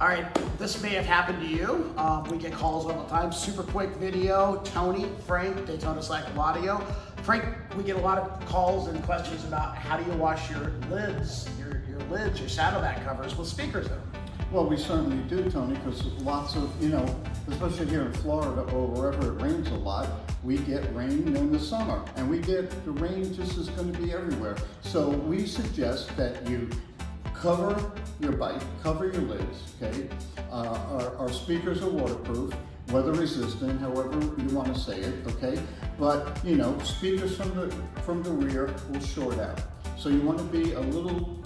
All right, this may have happened to you. We get calls all the time. Super quick video. Tony, Frank, Daytona Cycle Audio. Frank, we get a lot of calls and questions about how do you wash your lids, your saddlebag covers with speakers in them. Well, we certainly do, Tony, because lots of, especially here in Florida or wherever it rains a lot, we get rain in the summer, and the rain just is going to be everywhere. So we suggest that you cover your bike, cover your lids, okay? Our speakers are waterproof, weather resistant, however you want to say it, okay? But, speakers from the rear will short out. So you want to be a little,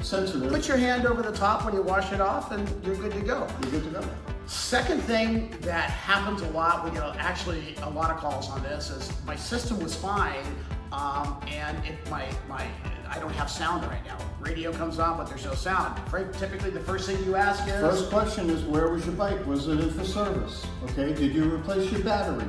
sensitive. Put your hand over the top when you wash it off and you're good to go. You're good to go. Second thing that happens a lot, we get actually a lot of calls on this, is my system was fine, and I don't have sound right now. Radio comes on, but there's no sound. Frank, typically the first thing you ask is? First question is, where was your bike? Was it in for service? Okay, did you replace your battery?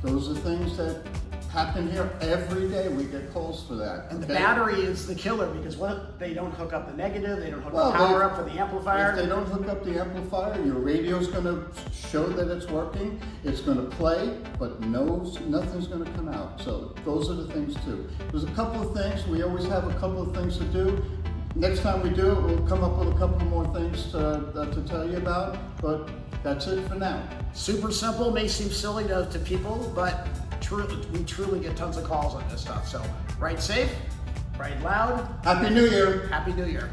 Those are things that happen here every day. We get calls for that. And the battery is the killer, because what they don't hook up the negative, they don't hook the power up for the amplifier. If they don't hook up the amplifier, your radio's going to show that it's working. It's going to play, but nothing's going to come out. So those are the things too. There's a couple of things. We always have a couple of things to do. Next time we do it, we'll come up with a couple more things to tell you about. But that's it for now. Super simple. May seem silly to people, but we truly get tons of calls on this stuff. So ride safe, ride loud. Happy New Year. Happy New Year.